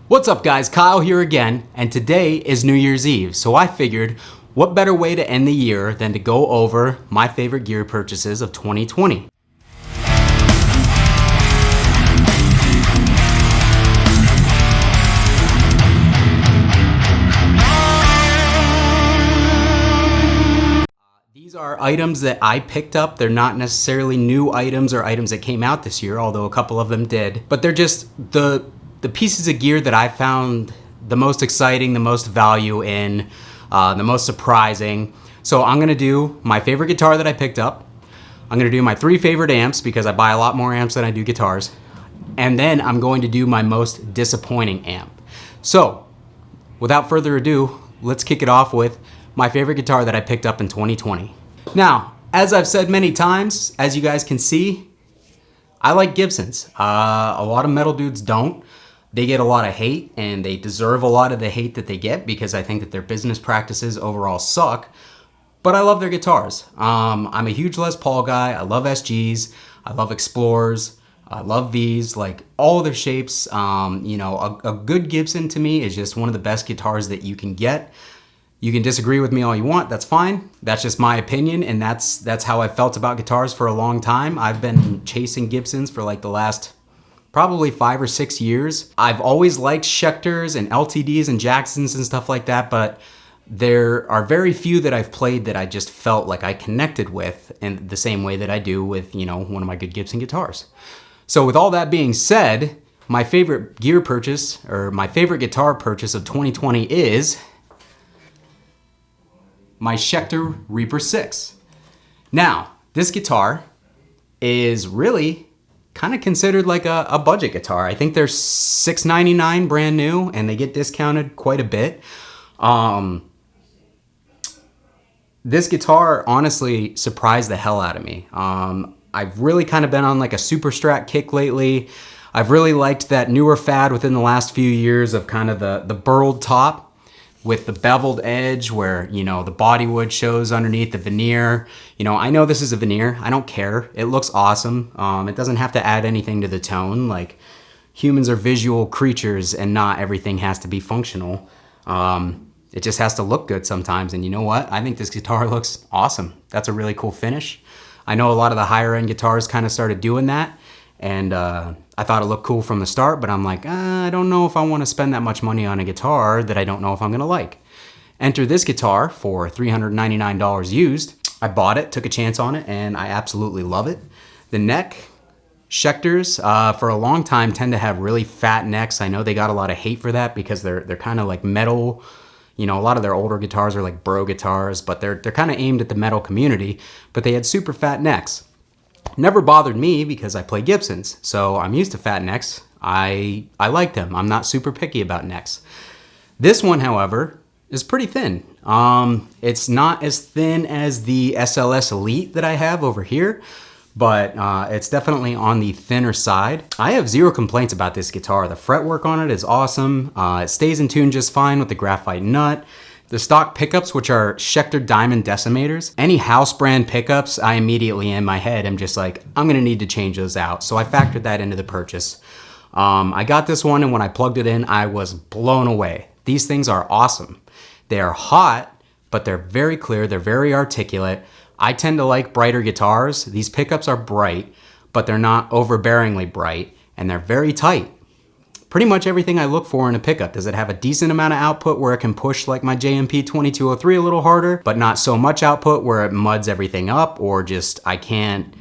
What's up guys, Kyle here again, and today is New Year's Eve, so I figured what better way to end the year than to go over my favorite gear purchases of 2020. These are items that I picked up. They're not necessarily new items or items that came out this year, although a couple of them did, but they're just the pieces of gear that I found the most exciting, the most value in, the most surprising. So I'm gonna do my favorite guitar that I picked up. I'm gonna do my 3 favorite amps because I buy a lot more amps than I do guitars. And then I'm going to do my most disappointing amp. So without further ado, let's kick it off with my favorite guitar that I picked up in 2020. Now, as I've said many times, as you guys can see, I like Gibsons. A lot of metal dudes don't. They get a lot of hate, and they deserve a lot of the hate that they get because I think that their business practices overall suck, but I love their guitars. I'm a huge Les Paul guy. I love SGs. I love Explorers. I love Vs, like all their shapes. A good Gibson to me is just one of the best guitars that you can get. You can disagree with me all you want, that's fine. That's just my opinion, and that's how I felt about guitars for a long time. I've been chasing Gibsons for like the last probably 5 or 6 years. I've always liked Schechters and LTDs and Jacksons and stuff like that, but there are very few that I've played that I just felt like I connected with in the same way that I do with, one of my good Gibson guitars. So with all that being said, my favorite gear purchase, or my favorite guitar purchase of 2020 is my Schecter Reaper 6. Now, this guitar is really kind of considered like a budget guitar. I think they're $699 brand new, and they get discounted quite a bit. This guitar honestly surprised the hell out of me. I've really kind of been on like a super strat kick lately. I've really liked that newer fad within the last few years of kind of the burled top with the beveled edge where, the bodywood shows underneath the veneer. I know this is a veneer. I don't care. It looks awesome. It doesn't have to add anything to the tone. Like, humans are visual creatures and not everything has to be functional. It just has to look good sometimes. And you know what? I think this guitar looks awesome. That's a really cool finish. I know a lot of the higher end guitars kind of started doing that. And I thought it looked cool from the start, but I'm like, I don't know if I want to spend that much money on a guitar that I don't know if I'm going to like. Enter this guitar for $399 used. I bought it, took a chance on it, and I absolutely love it. The neck, Schechters, for a long time tend to have really fat necks. I know they got a lot of hate for that because they're kind of like metal. A lot of their older guitars are like bro guitars, but they're kind of aimed at the metal community, but they had super fat necks. Never bothered me because I play Gibsons, so I'm used to fat necks. I like them. I'm not super picky about necks. This one, however, is pretty thin. It's not as thin as the SLS Elite that I have over here, but it's definitely on the thinner side. I have zero complaints about this guitar. The fretwork on it is awesome. It stays in tune just fine with the graphite nut. The stock pickups, which are Schecter Diamond Decimators, any house brand pickups, I immediately in my head am just like, I'm gonna need to change those out. So I factored that into the purchase. I got this one, and when I plugged it in, I was blown away. These things are awesome. They are hot, but they're very clear, they're very articulate. I tend to like brighter guitars. These pickups are bright, but they're not overbearingly bright, and they're very tight. Pretty much everything I look for in a pickup. Does it have a decent amount of output where it can push like my JMP 2203 a little harder, but not so much output where it muds everything up, or just I can't,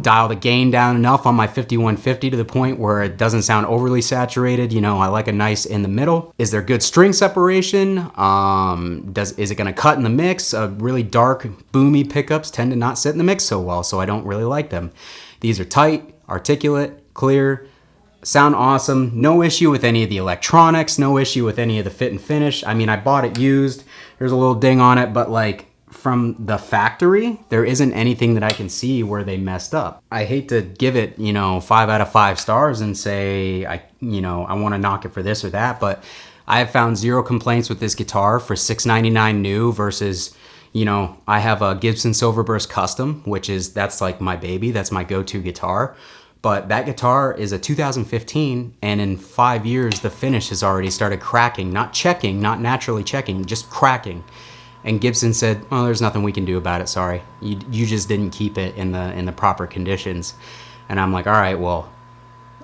dial the gain down enough on my 5150 to the point where it doesn't sound overly saturated. I like a nice in the middle. Is there good string separation? Is it gonna cut in the mix? Really dark, boomy pickups tend to not sit in the mix so well, so I don't really like them. These are tight, articulate, clear, sound awesome. No issue with any of the electronics, no issue with any of the fit and finish. I mean, I bought it used. There's a little ding on it, but like from the factory, there isn't anything that I can see where they messed up. I hate to give it, 5 out of 5 stars and say, I want to knock it for this or that, but I have found zero complaints with this guitar for $699 new versus, I have a Gibson Silverburst Custom, that's like my baby. That's my go-to guitar. But that guitar is a 2015, and in 5 years, the finish has already started cracking, not checking, not naturally checking, just cracking. And Gibson said, "Oh, there's nothing we can do about it. Sorry, you just didn't keep it in the proper conditions." And I'm like, "All right, well,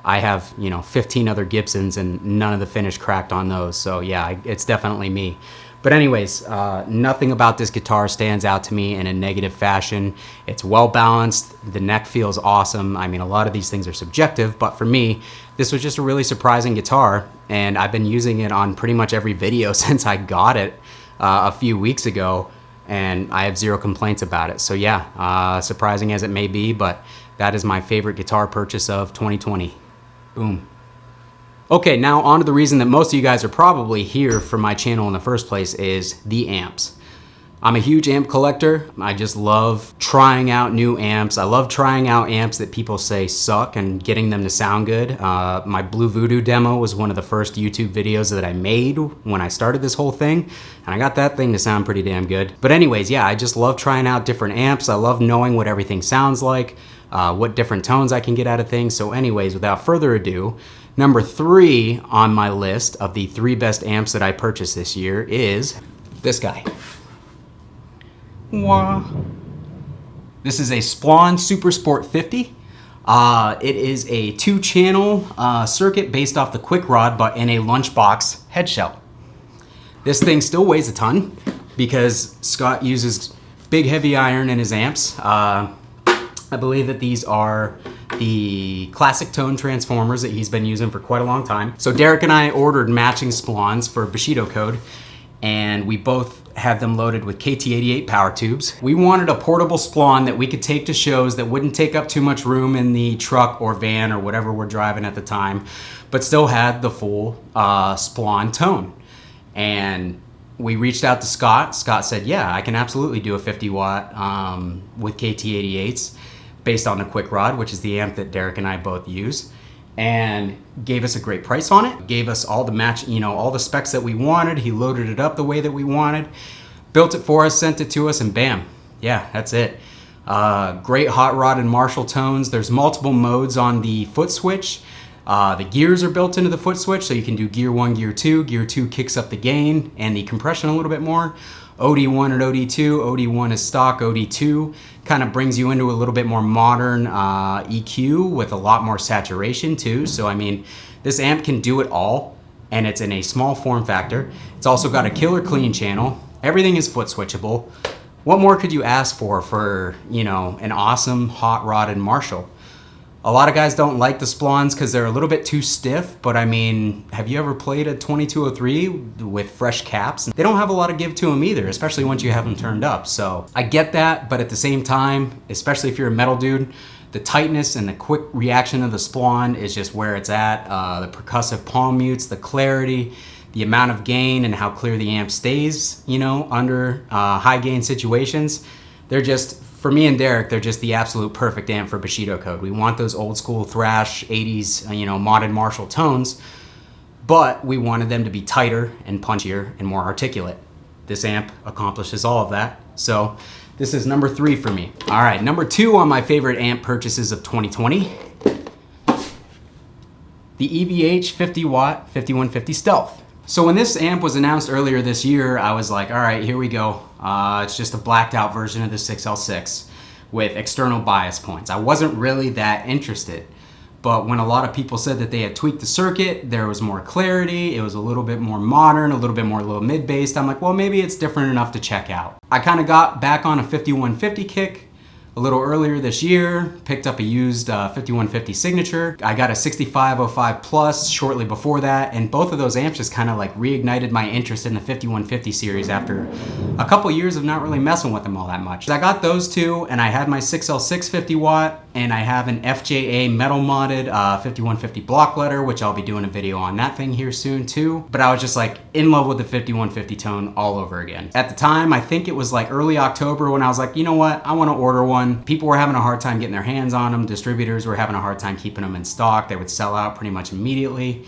I have 15 other Gibsons, and none of the finish cracked on those. So yeah, it's definitely me." But anyways, nothing about this guitar stands out to me in a negative fashion. It's well balanced. The neck feels awesome. I mean, a lot of these things are subjective, but for me, this was just a really surprising guitar, and I've been using it on pretty much every video since I got it a few weeks ago, and I have zero complaints about it. So yeah, surprising as it may be, but that is my favorite guitar purchase of 2020. Boom. Okay, now on to the reason that most of you guys are probably here for my channel in the first place is the amps. I'm a huge amp collector. I just love trying out new amps. I love trying out amps that people say suck and getting them to sound good. My Blue Voodoo demo was one of the first YouTube videos that I made when I started this whole thing, and I got that thing to sound pretty damn good. But anyways, yeah, I just love trying out different amps. I love knowing what everything sounds like, what different tones I can get out of things. So anyways, without further ado, number 3 on my list of the 3 best amps that I purchased this year is this guy. Wah. This is a Splon Super Sport 50. It is a 2-channel circuit based off the Quick Rod, but in a lunchbox head shell. This thing still weighs a ton because Scott uses big heavy iron in his amps. I believe that these are the classic tone transformers that he's been using for quite a long time. So Derek and I ordered matching Splons for Bushido Code, and we both have them loaded with KT88 power tubes. We wanted a portable Splon that we could take to shows that wouldn't take up too much room in the truck or van or whatever we're driving at the time, but still had the full Splon tone. And we reached out to Scott. Scott said, yeah, I can absolutely do a 50 watt with KT88s based on the Quick Rod, which is the amp that Derek and I both use, and gave us a great price on it, gave us all the all the specs that we wanted. He loaded it up the way that we wanted, built it for us, sent it to us, and bam, yeah, that's it. Great hot rod and Marshall tones. There's multiple modes on the foot switch. The gears are built into the foot switch, so you can do gear 1, gear 2. Gear 2 kicks up the gain and the compression a little bit more. OD1 and OD2. OD1 is stock. OD2 kind of brings you into a little bit more modern EQ with a lot more saturation too. So I mean, this amp can do it all, and it's in a small form factor. It's also got a killer clean channel. Everything is foot switchable. What more could you ask for an awesome hot rod and Marshall? A lot of guys don't like the Splons because they're a little bit too stiff, but I mean, have you ever played a 2203 with fresh caps? They don't have a lot of give to them either, especially once you have them turned up. So I get that, but at the same time, especially if you're a metal dude, the tightness and the quick reaction of the Splon is just where it's at. The percussive palm mutes, the clarity, the amount of gain, and how clear the amp stays, under high gain situations. They're just, for me and Derek, they're just the absolute perfect amp for Bushido Code. We want those old school thrash 80s, modded Marshall tones, but we wanted them to be tighter and punchier and more articulate. This amp accomplishes all of that. So this is number 3 for me. All right, number 2 on my favorite amp purchases of 2020, the EVH 50 watt 5150 Stealth. So when this amp was announced earlier this year, I was like, all right, here we go. It's just a blacked out version of the 6L6 with external bias points. I wasn't really that interested, but when a lot of people said that they had tweaked the circuit, there was more clarity, it was a little bit more modern, a little bit more low mid-based, I'm like, well, maybe it's different enough to check out. I kind of got back on a 5150 kick a little earlier this year, picked up a used 5150 Signature. I got a 6505 Plus shortly before that, and both of those amps just kind of like reignited my interest in the 5150 series after a couple years of not really messing with them all that much. I got those two, and I had my 6L6 50 watt, and I have an FJA metal modded 5150 block letter, which I'll be doing a video on that thing here soon too. But I was just like in love with the 5150 tone all over again. At the time, I think it was like early October when I was like, you know what, I want to order one. People were having a hard time getting their hands on them. Distributors were having a hard time keeping them in stock. They would sell out pretty much immediately.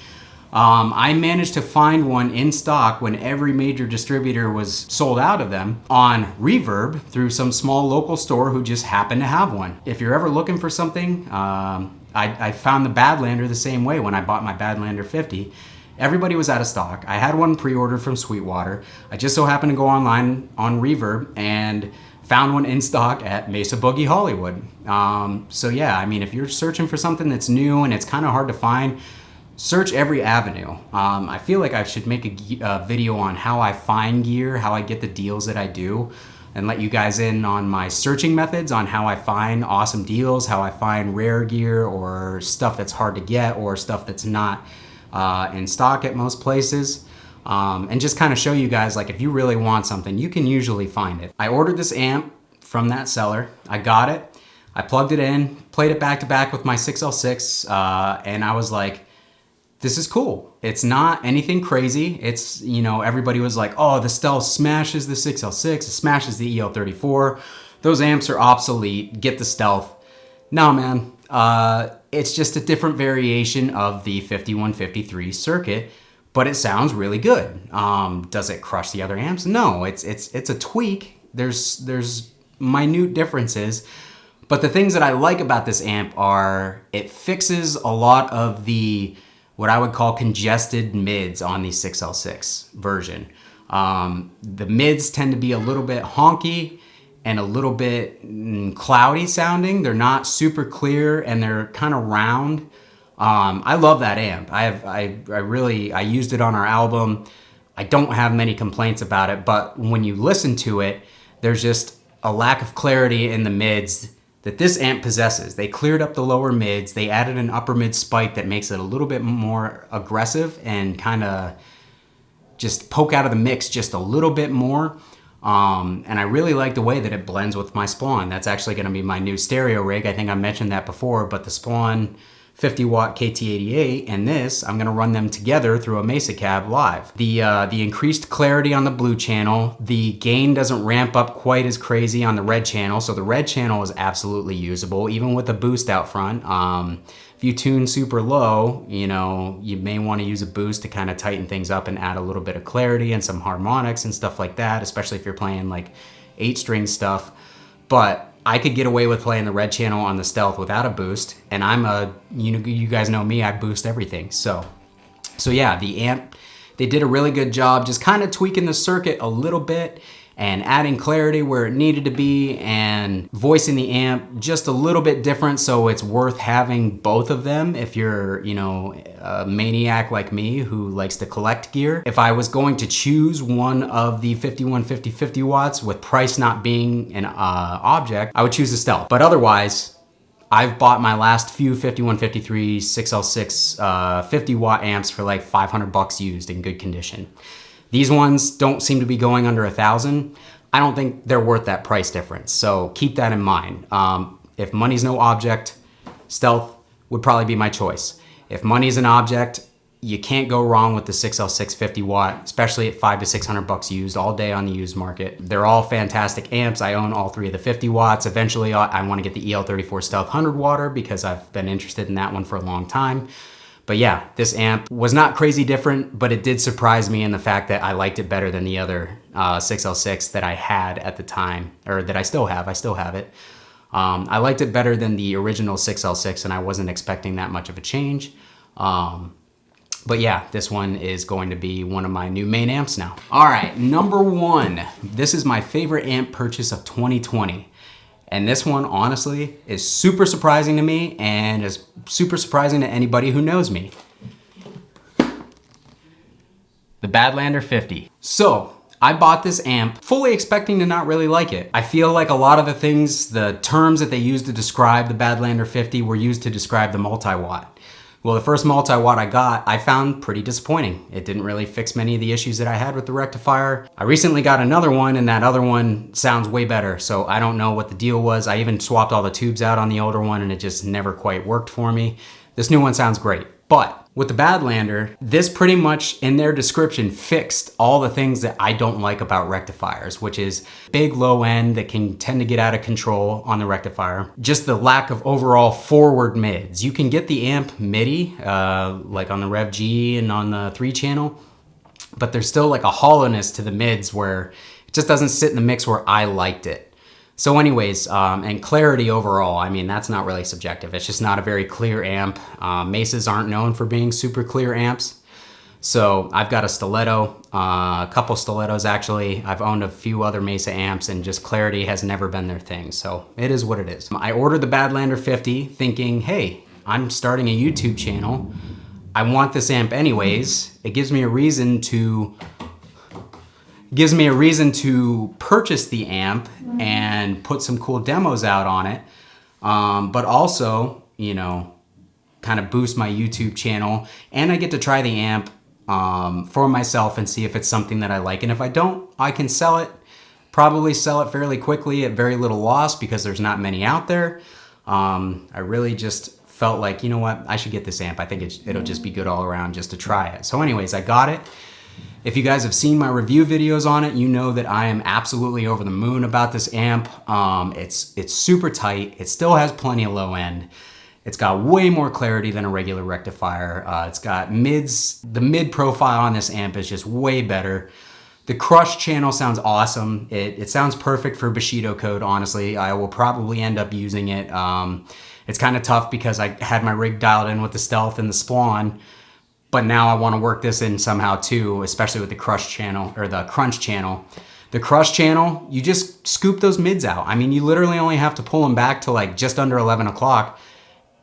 I managed to find one in stock when every major distributor was sold out of them on Reverb through some small local store who just happened to have one. If you're ever looking for something, I found the Badlander the same way when I bought my Badlander 50. Everybody was out of stock. I had one pre-ordered from Sweetwater. I just so happened to go online on Reverb and found one in stock at Mesa Boogie Hollywood. So yeah, I mean, if you're searching for something that's new and it's kind of hard to find, search every avenue. I feel like I should make a video on how I find gear, how I get the deals that I do, and let you guys in on my searching methods on how I find awesome deals, how I find rare gear or stuff that's hard to get or stuff that's not in stock at most places. And just kind of show you guys, like, if you really want something, you can usually find it. I ordered this amp from that seller. I got it. I plugged it in, played it back to back with my 6L6, and I was like, this is cool. It's not anything crazy. It's, you know, everybody was like, oh, the Stealth smashes the 6L6, it smashes the EL34. Those amps are obsolete. Get the Stealth. No, man. It's just a different variation of the 5153 circuit, but it sounds really good. Does it crush the other amps? No, it's a tweak. There's minute differences, but the things that I like about this amp are it fixes a lot of the what I would call congested mids on the 6L6 version. The mids tend to be a little bit honky and a little bit cloudy sounding. They're not super clear and they're kind of round. I love that amp. I used it on our album. I don't have many complaints about it, but when you listen to it, there's just a lack of clarity in the mids that this amp possesses. They cleared up the lower mids. They added an upper mid spike that makes it a little bit more aggressive and kind of just poke out of the mix just a little bit more. And I really like the way that it blends with my Splon. That's actually going to be my new stereo rig. I think I mentioned that before, but the Splon 50 watt KT88 and this, I'm going to run them together through a Mesa Cab live. The increased clarity on the blue channel, the gain doesn't ramp up quite as crazy on the red channel, so the red channel is absolutely usable, even with a boost out front. If you tune super low, you know, you may want to use a boost to kind of tighten things up and add a little bit of clarity and some harmonics and stuff like that, especially if you're playing like 8-string stuff. But I could get away with playing the red channel on the Stealth without a boost, and you guys know me, I boost everything. So yeah, the amp, they did a really good job just kind of tweaking the circuit a little bit and adding clarity where it needed to be and voicing the amp just a little bit different, so it's worth having both of them if you're, you know, a maniac like me who likes to collect gear. If I was going to choose one of the 5150 50 watts with price not being an object, I would choose the Stealth. But otherwise, I've bought my last few 5153 6L6 50 watt amps for like 500 bucks used in good condition. These ones don't seem to be going under 1,000. I don't think they're worth that price difference, so keep that in mind. If money's no object, Stealth would probably be my choice. If money's an object, you can't go wrong with the 6L6 50 watt, especially at 500 to 600 bucks used all day on the used market. They're all fantastic amps. I own all three of the 50 watts. Eventually, I want to get the EL34 Stealth 100 watter because I've been interested in that one for a long time. But yeah, this amp was not crazy different, but it did surprise me in the fact that I liked it better than the other 6L6 that I had at the time, or that I still have. I still have it. I liked it better than the original 6L6, and I wasn't expecting that much of a change. But yeah, this one is going to be one of my new main amps now. All right, number one. This is my favorite amp purchase of 2020. And this one, honestly, is super surprising to me and is super surprising to anybody who knows me. The Badlander 50. So, I bought this amp fully expecting to not really like it. I feel like a lot of the things, the terms that they used to describe the Badlander 50 were used to describe the multi-watt. Well, the first multi-watt I got, I found pretty disappointing. It didn't really fix many of the issues that I had with the rectifier. I recently got another one, and that other one sounds way better, so I don't know what the deal was. I even swapped all the tubes out on the older one, and it just never quite worked for me. This new one sounds great, but with the Badlander, this pretty much in their description fixed all the things that I don't like about rectifiers, which is big low end that can tend to get out of control on the rectifier. Just the lack of overall forward mids. You can get the amp MIDI, like on the Rev G and on the 3-channel, but there's still like a hollowness to the mids where it just doesn't sit in the mix where I liked it. So anyways, and clarity overall, I mean, that's not really subjective. It's just not a very clear amp. Mesas aren't known for being super clear amps. So I've got a stiletto, a couple stilettos actually. I've owned a few other Mesa amps, and just clarity has never been their thing. So it is what it is. I ordered the Badlander 50 thinking, hey, I'm starting a YouTube channel. I want this amp anyways. It gives me a reason to purchase the amp and put some cool demos out on it. But also, you know, kind of boost my YouTube channel, and I get to try the amp for myself and see if it's something that I like. And if I don't, I can sell it, probably sell it fairly quickly at very little loss because there's not many out there. I really just felt like, you know what, I should get this amp. I think it'll just be good all around just to try it. So anyways, I got it. If you guys have seen my review videos on it, you know that I am absolutely over the moon about this amp. It's super tight. It still has plenty of low end. It's got way more clarity than a regular rectifier. It's got mids. The mid profile on this amp is just way better. The crush channel sounds awesome. It sounds perfect for Bushido code, honestly. I will probably end up using it. It's kind of tough because I had my rig dialed in with the Stealth and the Spawn, but now I want to work this in somehow too, especially with the crush channel or the crunch channel. The crush channel, you just scoop those mids out. I mean, you literally only have to pull them back to like just under 11 o'clock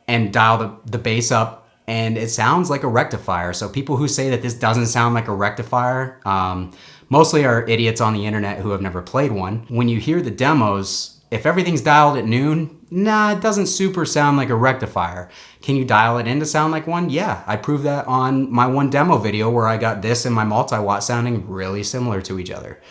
and dial the bass up, and it sounds like a rectifier. So people who say that this doesn't sound like a rectifier, mostly are idiots on the internet who have never played one. When you hear the demos, if everything's dialed at noon, nah, it doesn't super sound like a rectifier. Can you dial it in to sound like one? Yeah, I proved that on my one demo video where I got this and my multi-watt sounding really similar to each other.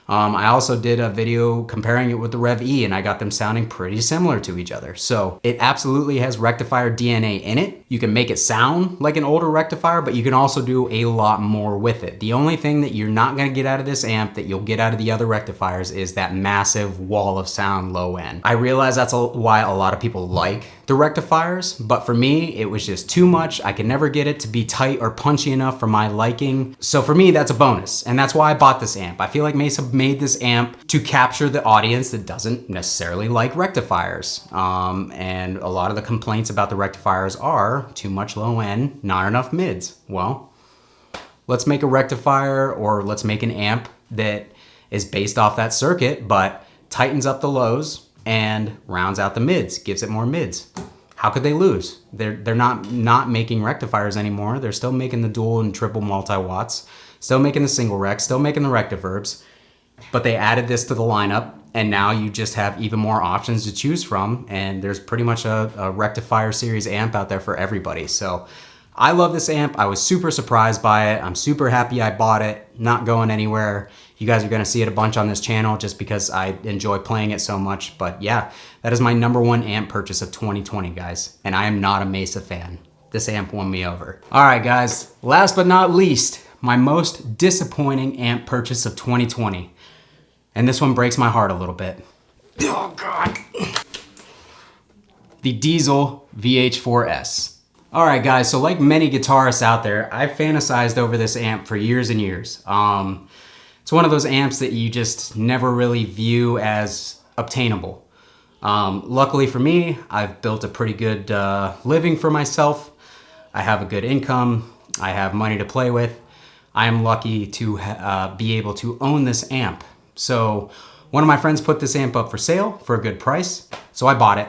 I also did a video comparing it with the Rev E, and I got them sounding pretty similar to each other. So it absolutely has rectifier DNA in it. You can make it sound like an older rectifier, but you can also do a lot more with it. The only thing that you're not gonna get out of this amp that you'll get out of the other rectifiers is that massive wall of sound low end. I realize that's why a lot of people like the rectifiers, but for me, it was just too much. I could never get it to be tight or punchy enough for my liking. So for me, that's a bonus, and that's why I bought this amp. I feel like Mesa made this amp to capture the audience that doesn't necessarily like rectifiers. And a lot of the complaints about the rectifiers are too much low end, not enough mids. Well, let's make a rectifier, or let's make an amp that is based off that circuit, but tightens up the lows and rounds out the mids, gives it more mids. How could they lose? They're not making rectifiers anymore. They're still making the dual and triple multi-watts, still making the single rec, still making the Rectiverbs, but they added this to the lineup, and now you just have even more options to choose from, and there's pretty much a rectifier series amp out there for everybody. So I love this amp. I was super surprised by it. I'm super happy I bought it, not going anywhere. You guys are gonna see it a bunch on this channel just because I enjoy playing it so much. But yeah, that is my #1 amp purchase of 2020, guys. And I am not a Mesa fan. This amp won me over. All right, guys, last but not least, my most disappointing amp purchase of 2020. And this one breaks my heart a little bit. Oh God. The Diezel VH4S. All right, guys, so like many guitarists out there, I've fantasized over this amp for years and years. It's one of those amps that you just never really view as obtainable. Luckily for me, I've built a pretty good living for myself. I have a good income. I have money to play with. I am lucky to be able to own this amp. So one of my friends put this amp up for sale for a good price, so I bought it.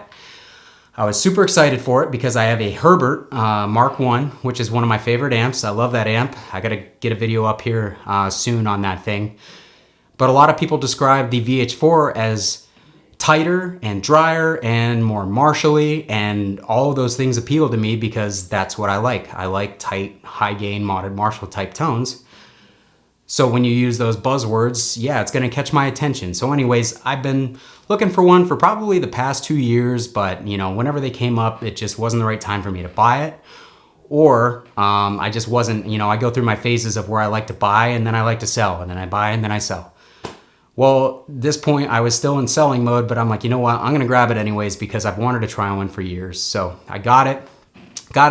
I was super excited for it because I have a Herbert Mark I, which is one of my favorite amps. I love that amp. I gotta get a video up here soon on that thing. But a lot of people describe the VH4 as tighter and drier and more Marshall-y, and all of those things appeal to me because that's what I like. I like tight, high gain, modded Marshall type tones. So when you use those buzzwords, yeah, it's gonna catch my attention. So anyways, I've been looking for one for probably the past 2 years, but you know, whenever they came up, it just wasn't the right time for me to buy it. Or I just wasn't, you know, I go through my phases of where I like to buy and then I like to sell, and then I buy and then I sell. Well, at this point I was still in selling mode, but I'm like, you know what, I'm gonna grab it anyways because I've wanted to try one for years. So I got it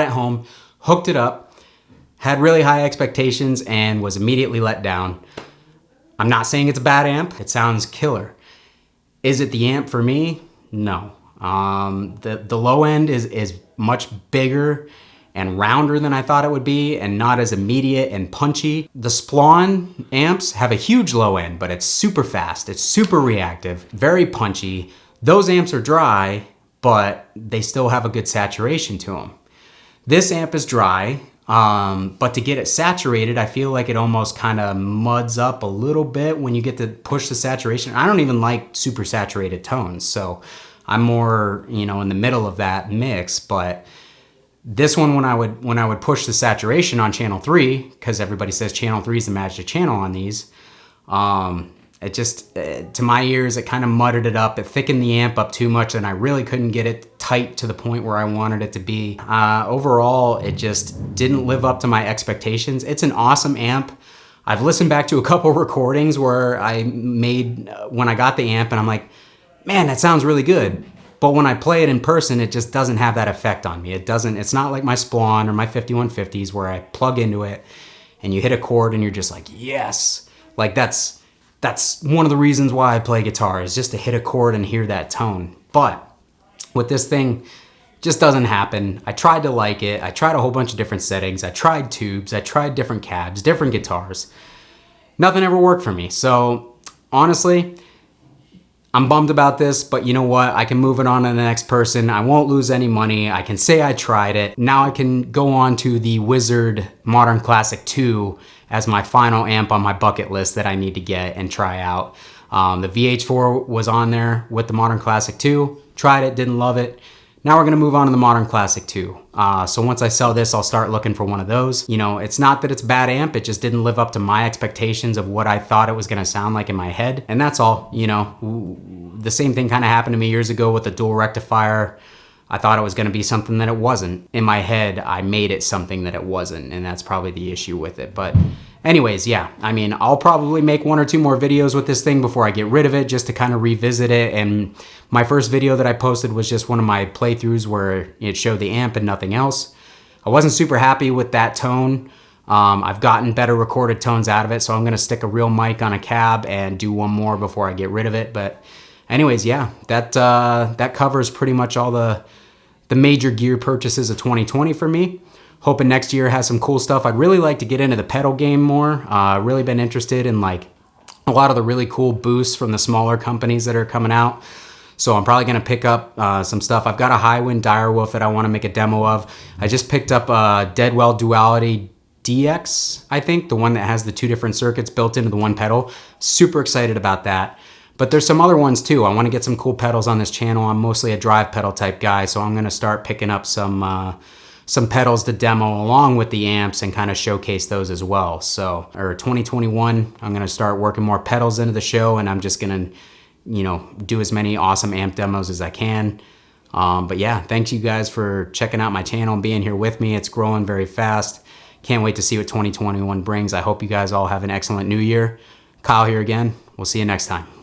home, hooked it up, had really high expectations and was immediately let down. I'm not saying it's a bad amp, it sounds killer. Is it the amp for me? No. The low end is much bigger and rounder than I thought it would be, and not as immediate and punchy. The Splawn amps have a huge low end, but it's super fast, it's super reactive, very punchy. Those amps are dry, but they still have a good saturation to them. This amp is dry, but to get it saturated, I feel like it almost kind of muds up a little bit when you get to push the saturation. I don't even like super saturated tones, so I'm more, in the middle of that mix. But this one, when I would push the saturation on channel 3, because everybody says channel 3 is the magic channel on these, it just, to my ears, it kind of mudded it up. It thickened the amp up too much, and I really couldn't get it tight to the point where I wanted it to be. Overall, it just didn't live up to my expectations. It's an awesome amp. I've listened back to a couple recordings where I made when I got the amp, and I'm like, man, that sounds really good. But when I play it in person, it just doesn't have that effect on me. It's not like my Splawn or my 5150s where I plug into it and you hit a chord and you're just like, yes. Like that's one of the reasons why I play guitar, is just to hit a chord and hear that tone. But with this thing, just doesn't happen. I tried to like it. I tried a whole bunch of different settings. I tried tubes. I tried different cabs, different guitars. Nothing ever worked for me. So honestly, I'm bummed about this, but you know what? I can move it on to the next person. I won't lose any money. I can say I tried it. Now I can go on to the Wizard Modern Classic 2 as my final amp on my bucket list that I need to get and try out. The VH4 was on there with the Modern Classic 2. Tried it, didn't love it. Now we're gonna move on to the Modern Classic 2. So once I sell this, I'll start looking for one of those. It's not that it's a bad amp, it just didn't live up to my expectations of what I thought it was gonna sound like in my head. And that's all, The same thing kind of happened to me years ago with the dual rectifier. I thought it was gonna be something that it wasn't. In my head, I made it something that it wasn't, and that's probably the issue with it. But anyways, yeah, I'll probably make 1 or 2 more videos with this thing before I get rid of it, just to kind of revisit it. And my first video that I posted was just one of my playthroughs where it showed the amp and nothing else. I wasn't super happy with that tone. I've gotten better recorded tones out of it, so I'm gonna stick a real mic on a cab and do one more before I get rid of it. But anyways, yeah, that covers pretty much all the major gear purchases of 2020 for me. Hoping next year has some cool stuff. I'd really like to get into the pedal game more. Really been interested in like a lot of the really cool boosts from the smaller companies that are coming out. So I'm probably gonna pick up some stuff. I've got a Highwind Direwolf that I wanna make a demo of. I just picked up a Deadwell Duality DX, I think, the one that has the 2 different circuits built into the one pedal. Super excited about that. But there's some other ones too. I wanna get some cool pedals on this channel. I'm mostly a drive pedal type guy, so I'm gonna start picking up some pedals to demo along with the amps and kind of showcase those as well. So, 2021, I'm gonna start working more pedals into the show, and I'm just gonna, do as many awesome amp demos as I can. But yeah, thanks you guys for checking out my channel and being here with me. It's growing very fast. Can't wait to see what 2021 brings. I hope you guys all have an excellent new year. Kyle here again. We'll see you next time.